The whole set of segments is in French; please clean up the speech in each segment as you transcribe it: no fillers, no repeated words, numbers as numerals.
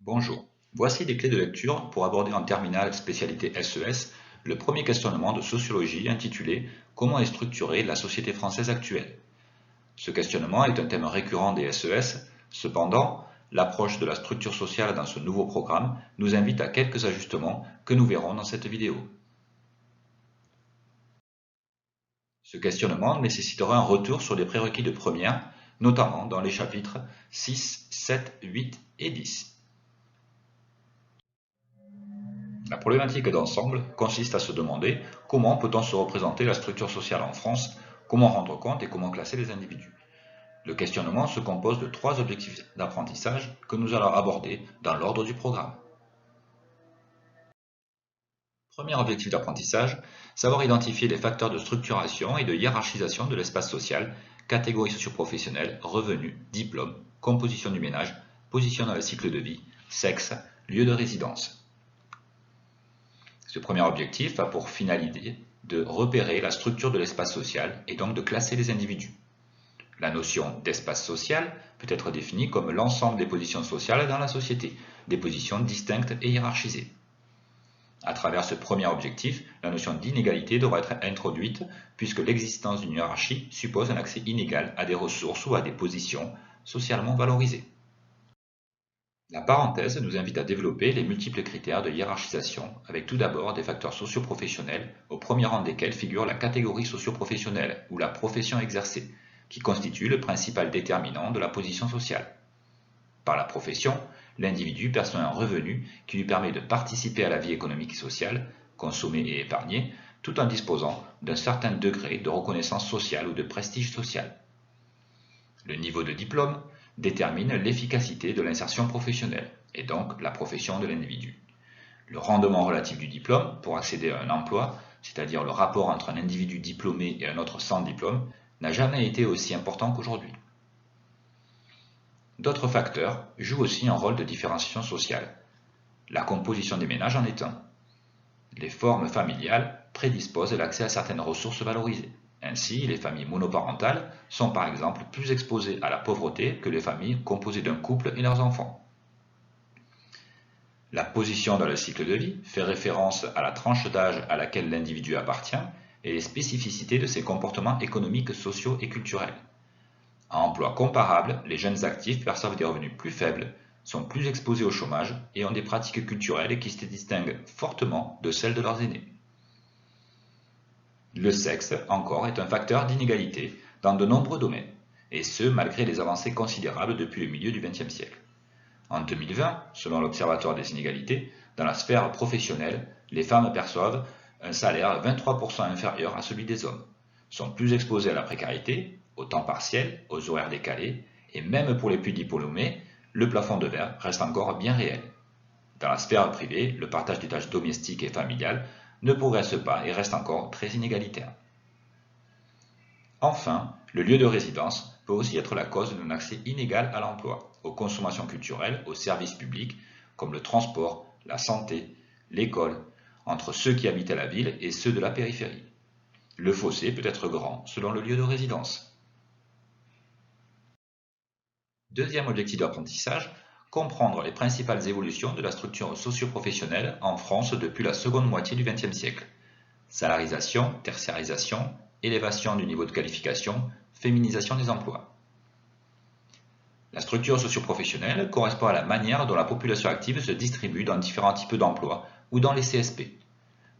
Bonjour, voici des clés de lecture pour aborder en terminale spécialité SES le premier questionnement de sociologie intitulé Comment est structurée la société française actuelle? Ce questionnement est un thème récurrent des SES, cependant, l'approche de la structure sociale dans ce nouveau programme nous invite à quelques ajustements que nous verrons dans cette vidéo. Ce questionnement nécessitera un retour sur les prérequis de première, notamment dans les chapitres 6, 7, 8 et 10. La problématique d'ensemble consiste à se demander comment peut-on se représenter la structure sociale en France, comment rendre compte et comment classer les individus. Le questionnement se compose de 3 objectifs d'apprentissage que nous allons aborder dans l'ordre du programme. Premier objectif d'apprentissage, savoir identifier les facteurs de structuration et de hiérarchisation de l'espace social, catégories socioprofessionnelles, revenus, diplômes, composition du ménage, position dans le cycle de vie, sexe, lieu de résidence. Ce premier objectif a pour finalité de repérer la structure de l'espace social et donc de classer les individus. La notion d'espace social peut être définie comme l'ensemble des positions sociales dans la société, des positions distinctes et hiérarchisées. À travers ce premier objectif, la notion d'inégalité devra être introduite puisque l'existence d'une hiérarchie suppose un accès inégal à des ressources ou à des positions socialement valorisées. La parenthèse nous invite à développer les multiples critères de hiérarchisation, avec tout d'abord des facteurs socioprofessionnels, au premier rang desquels figure la catégorie socioprofessionnelle ou la profession exercée, qui constitue le principal déterminant de la position sociale. Par la profession, l'individu perçoit un revenu qui lui permet de participer à la vie économique et sociale, consommer et épargner, tout en disposant d'un certain degré de reconnaissance sociale ou de prestige social. Le niveau de diplôme détermine l'efficacité de l'insertion professionnelle, et donc la profession de l'individu. Le rendement relatif du diplôme pour accéder à un emploi, c'est-à-dire le rapport entre un individu diplômé et un autre sans diplôme, n'a jamais été aussi important qu'aujourd'hui. D'autres facteurs jouent aussi un rôle de différenciation sociale. La composition des ménages en est un. Les formes familiales prédisposent l'accès à certaines ressources valorisées. Ainsi, les familles monoparentales sont par exemple plus exposées à la pauvreté que les familles composées d'un couple et leurs enfants. La position dans le cycle de vie fait référence à la tranche d'âge à laquelle l'individu appartient et les spécificités de ses comportements économiques, sociaux et culturels. À emploi comparable, les jeunes actifs perçoivent des revenus plus faibles, sont plus exposés au chômage et ont des pratiques culturelles qui se distinguent fortement de celles de leurs aînés. Le sexe, encore, est un facteur d'inégalité dans de nombreux domaines, et ce, malgré les avancées considérables depuis le milieu du XXe siècle. En 2020, selon l'Observatoire des inégalités, dans la sphère professionnelle, les femmes perçoivent un salaire 23% inférieur à celui des hommes, sont plus exposées à la précarité, au temps partiel, aux horaires décalés, et même pour les plus diplômés, le plafond de verre reste encore bien réel. Dans la sphère privée, le partage des tâches domestiques et familiales ne progresse pas et reste encore très inégalitaire. Enfin, le lieu de résidence peut aussi être la cause d'un accès inégal à l'emploi, aux consommations culturelles, aux services publics, comme le transport, la santé, l'école, entre ceux qui habitent à la ville et ceux de la périphérie. Le fossé peut être grand selon le lieu de résidence. Deuxième objectif d'apprentissage, comprendre les principales évolutions de la structure socio-professionnelle en France depuis la seconde moitié du XXe siècle. Salarisation, tertiarisation, élévation du niveau de qualification, féminisation des emplois. La structure socio-professionnelle correspond à la manière dont la population active se distribue dans différents types d'emplois ou dans les CSP.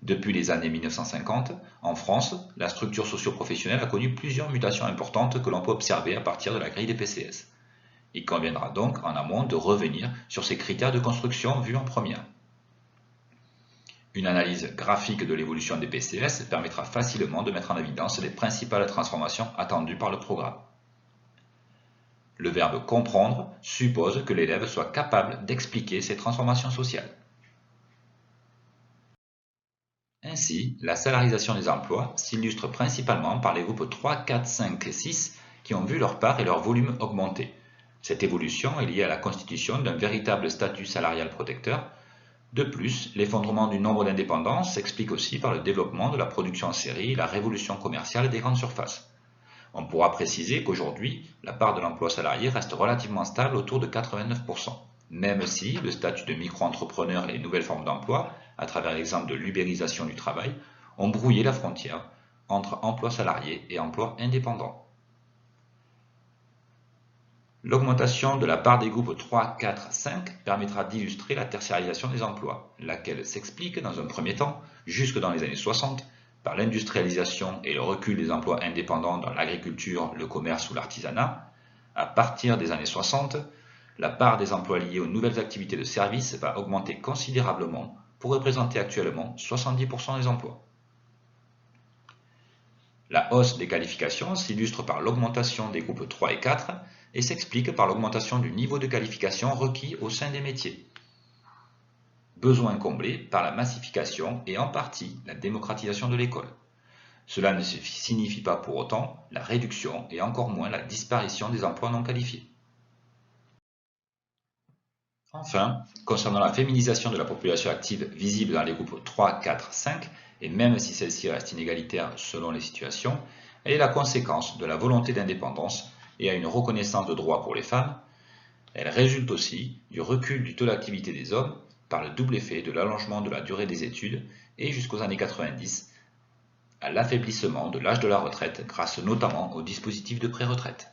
Depuis les années 1950, en France, la structure socio-professionnelle a connu plusieurs mutations importantes que l'on peut observer à partir de la grille des PCS. Il conviendra donc en amont de revenir sur ces critères de construction vus en première. Une analyse graphique de l'évolution des PCS permettra facilement de mettre en évidence les principales transformations attendues par le programme. Le verbe comprendre suppose que l'élève soit capable d'expliquer ces transformations sociales. Ainsi, la salarisation des emplois s'illustre principalement par les groupes 3, 4, 5 et 6 qui ont vu leur part et leur volume augmenter. Cette évolution est liée à la constitution d'un véritable statut salarial protecteur. De plus, l'effondrement du nombre d'indépendants s'explique aussi par le développement de la production en série et la révolution commerciale des grandes surfaces. On pourra préciser qu'aujourd'hui, la part de l'emploi salarié reste relativement stable autour de 89%, même si le statut de micro-entrepreneur et les nouvelles formes d'emploi, à travers l'exemple de l'ubérisation du travail, ont brouillé la frontière entre emploi salarié et emploi indépendant. L'augmentation de la part des groupes 3, 4, 5 permettra d'illustrer la tertiarisation des emplois, laquelle s'explique dans un premier temps, jusque dans les années 60, par l'industrialisation et le recul des emplois indépendants dans l'agriculture, le commerce ou l'artisanat. À partir des années 60, la part des emplois liés aux nouvelles activités de service va augmenter considérablement pour représenter actuellement 70% des emplois. La hausse des qualifications s'illustre par l'augmentation des groupes 3 et 4 et s'explique par l'augmentation du niveau de qualification requis au sein des métiers. Besoin comblé par la massification et en partie la démocratisation de l'école. Cela ne signifie pas pour autant la réduction et encore moins la disparition des emplois non qualifiés. Enfin, concernant la féminisation de la population active visible dans les groupes 3, 4, 5, et même si celle-ci reste inégalitaire selon les situations, elle est la conséquence de la volonté d'indépendance et à une reconnaissance de droits pour les femmes. Elle résulte aussi du recul du taux d'activité des hommes par le double effet de l'allongement de la durée des études et jusqu'aux années 90 à l'affaiblissement de l'âge de la retraite grâce notamment au dispositif de pré-retraite.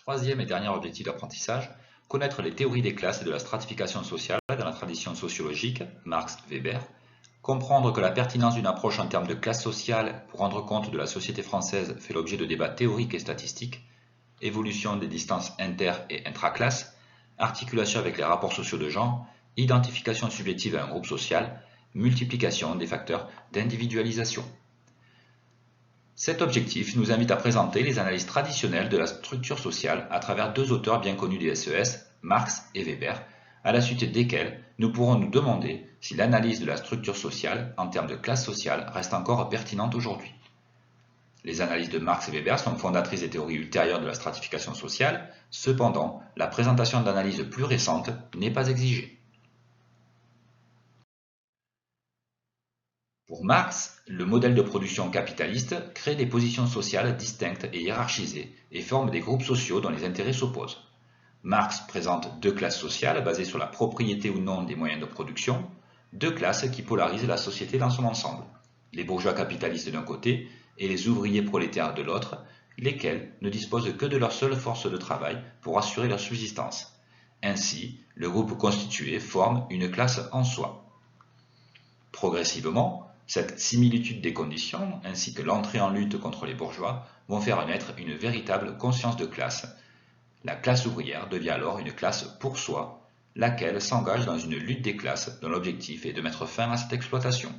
Troisième et dernier objectif d'apprentissage, connaître les théories des classes et de la stratification sociale dans la tradition sociologique, Marx-Weber, comprendre que la pertinence d'une approche en termes de classe sociale pour rendre compte de la société française fait l'objet de débats théoriques et statistiques, évolution des distances inter- et intraclasses, articulation avec les rapports sociaux de genre, identification subjective à un groupe social, multiplication des facteurs d'individualisation. Cet objectif nous invite à présenter les analyses traditionnelles de la structure sociale à travers deux auteurs bien connus des SES, Marx et Weber, à la suite desquels nous pourrons nous demander si l'analyse de la structure sociale en termes de classe sociale reste encore pertinente aujourd'hui. Les analyses de Marx et Weber sont fondatrices des théories ultérieures de la stratification sociale, cependant, la présentation d'analyses plus récentes n'est pas exigée. Pour Marx, le modèle de production capitaliste crée des positions sociales distinctes et hiérarchisées et forme des groupes sociaux dont les intérêts s'opposent. Marx présente deux classes sociales basées sur la propriété ou non des moyens de production, deux classes qui polarisent la société dans son ensemble, les bourgeois capitalistes d'un côté et les ouvriers prolétaires de l'autre, lesquels ne disposent que de leur seule force de travail pour assurer leur subsistance. Ainsi, le groupe constitué forme une classe en soi. Progressivement, cette similitude des conditions, ainsi que l'entrée en lutte contre les bourgeois, vont faire naître une véritable conscience de classe. La classe ouvrière devient alors une classe pour soi, laquelle s'engage dans une lutte des classes dont l'objectif est de mettre fin à cette exploitation.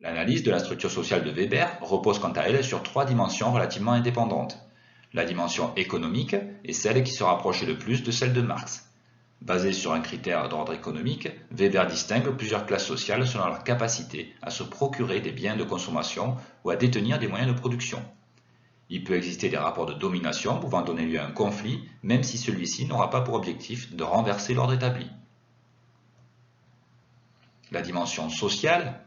L'analyse de la structure sociale de Weber repose quant à elle sur trois dimensions relativement indépendantes. La dimension économique est celle qui se rapproche le plus de celle de Marx. Basée sur un critère d'ordre économique, Weber distingue plusieurs classes sociales selon leur capacité à se procurer des biens de consommation ou à détenir des moyens de production. Il peut exister des rapports de domination pouvant donner lieu à un conflit, même si celui-ci n'aura pas pour objectif de renverser l'ordre établi. La dimension sociale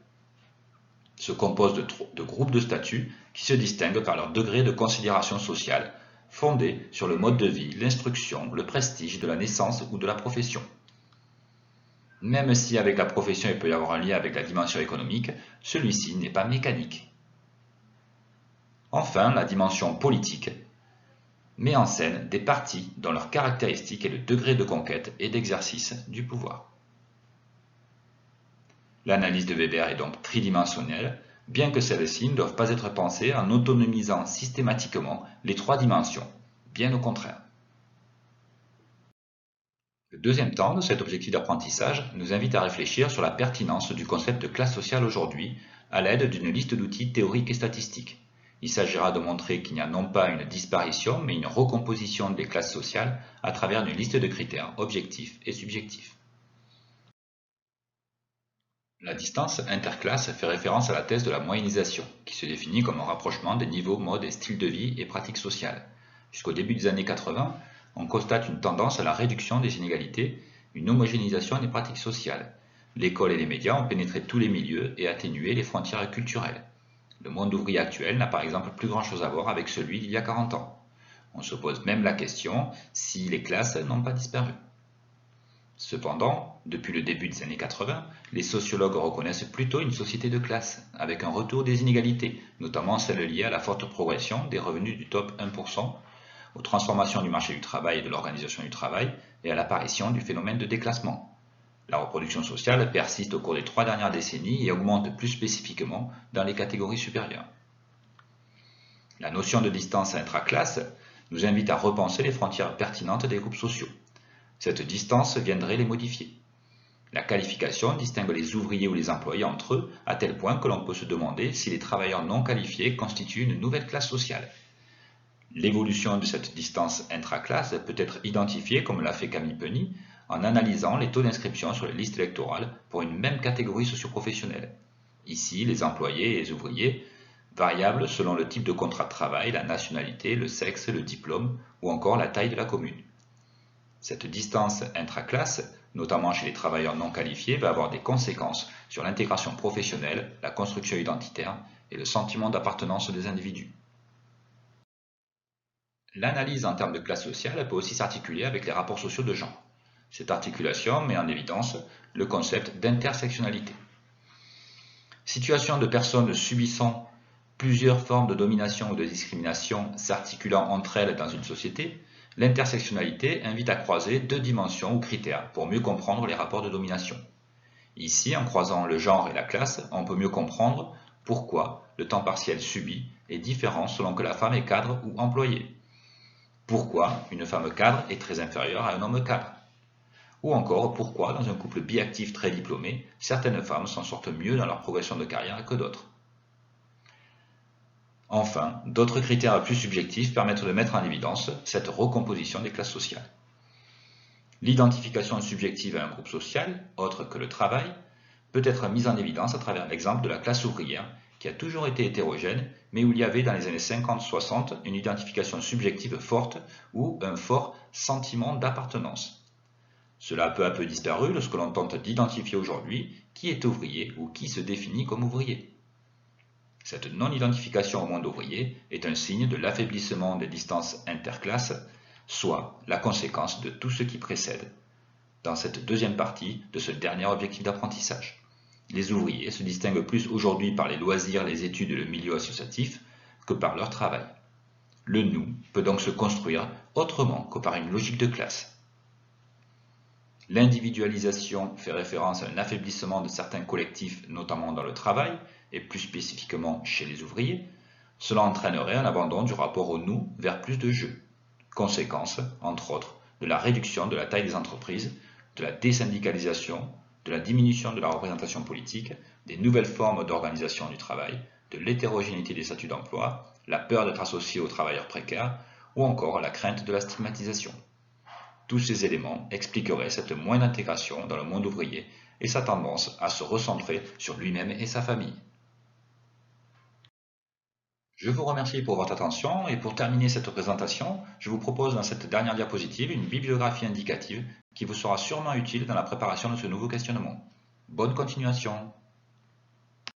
se compose de groupes de statuts qui se distinguent par leur degré de considération sociale, fondé sur le mode de vie, l'instruction, le prestige de la naissance ou de la profession. Même si avec la profession il peut y avoir un lien avec la dimension économique, celui-ci n'est pas mécanique. Enfin, la dimension politique met en scène des partis dont leur caractéristique est le degré de conquête et d'exercice du pouvoir. L'analyse de Weber est donc tridimensionnelle, bien que celles-ci ne doivent pas être pensées en autonomisant systématiquement les trois dimensions, bien au contraire. Le deuxième temps de cet objectif d'apprentissage nous invite à réfléchir sur la pertinence du concept de classe sociale aujourd'hui à l'aide d'une liste d'outils théoriques et statistiques. Il s'agira de montrer qu'il n'y a non pas une disparition, mais une recomposition des classes sociales à travers une liste de critères objectifs et subjectifs. La distance interclasse fait référence à la thèse de la moyennisation, qui se définit comme un rapprochement des niveaux, modes et styles de vie et pratiques sociales. Jusqu'au début des années 80, on constate une tendance à la réduction des inégalités, une homogénéisation des pratiques sociales. L'école et les médias ont pénétré tous les milieux et atténué les frontières culturelles. Le monde ouvrier actuel n'a par exemple plus grand-chose à voir avec celui d'il y a 40 ans. On se pose même la question si les classes n'ont pas disparu. Cependant, depuis le début des années 80, les sociologues reconnaissent plutôt une société de classe, avec un retour des inégalités, notamment celles liées à la forte progression des revenus du top 1%, aux transformations du marché du travail et de l'organisation du travail, et à l'apparition du phénomène de déclassement. La reproduction sociale persiste au cours des 3 dernières décennies et augmente plus spécifiquement dans les catégories supérieures. La notion de distance intraclasse nous invite à repenser les frontières pertinentes des groupes sociaux. Cette distance viendrait les modifier. La qualification distingue les ouvriers ou les employés entre eux, à tel point que l'on peut se demander si les travailleurs non qualifiés constituent une nouvelle classe sociale. L'évolution de cette distance intraclasse peut être identifiée, comme l'a fait Camille Penny, en analysant les taux d'inscription sur les listes électorales pour une même catégorie socio-professionnelle. Ici, les employés et les ouvriers, variables selon le type de contrat de travail, la nationalité, le sexe, le diplôme ou encore la taille de la commune. Cette distance intraclasse, notamment chez les travailleurs non qualifiés, va avoir des conséquences sur l'intégration professionnelle, la construction identitaire et le sentiment d'appartenance des individus. L'analyse en termes de classe sociale peut aussi s'articuler avec les rapports sociaux de genre. Cette articulation met en évidence le concept d'intersectionnalité. Situation de personnes subissant plusieurs formes de domination ou de discrimination s'articulant entre elles dans une société, l'intersectionnalité invite à croiser 2 dimensions ou critères pour mieux comprendre les rapports de domination. Ici, en croisant le genre et la classe, on peut mieux comprendre pourquoi le temps partiel subi est différent selon que la femme est cadre ou employée. Pourquoi une femme cadre est très inférieure à un homme cadre. Ou encore pourquoi, dans un couple biactif très diplômé, certaines femmes s'en sortent mieux dans leur progression de carrière que d'autres. Enfin, d'autres critères plus subjectifs permettent de mettre en évidence cette recomposition des classes sociales. L'identification subjective à un groupe social, autre que le travail, peut être mise en évidence à travers l'exemple de la classe ouvrière, qui a toujours été hétérogène, mais où il y avait dans les années 50-60 une identification subjective forte ou un fort sentiment d'appartenance. Cela a peu à peu disparu lorsque l'on tente d'identifier aujourd'hui qui est ouvrier ou qui se définit comme ouvrier. Cette non-identification au monde ouvrier est un signe de l'affaiblissement des distances interclasses, soit la conséquence de tout ce qui précède, dans cette deuxième partie de ce dernier objectif d'apprentissage. Les ouvriers se distinguent plus aujourd'hui par les loisirs, les études et le milieu associatif que par leur travail. Le nous peut donc se construire autrement que par une logique de classe. L'individualisation fait référence à un affaiblissement de certains collectifs, notamment dans le travail, et plus spécifiquement chez les ouvriers. Cela entraînerait un abandon du rapport au nous vers plus de je. Conséquence, entre autres, de la réduction de la taille des entreprises, de la désyndicalisation, de la diminution de la représentation politique, des nouvelles formes d'organisation du travail, de l'hétérogénéité des statuts d'emploi, la peur d'être associé aux travailleurs précaires, ou encore la crainte de la stigmatisation. Tous ces éléments expliqueraient cette moindre intégration dans le monde ouvrier et sa tendance à se recentrer sur lui-même et sa famille. Je vous remercie pour votre attention et pour terminer cette présentation, je vous propose dans cette dernière diapositive une bibliographie indicative qui vous sera sûrement utile dans la préparation de ce nouveau questionnement. Bonne continuation!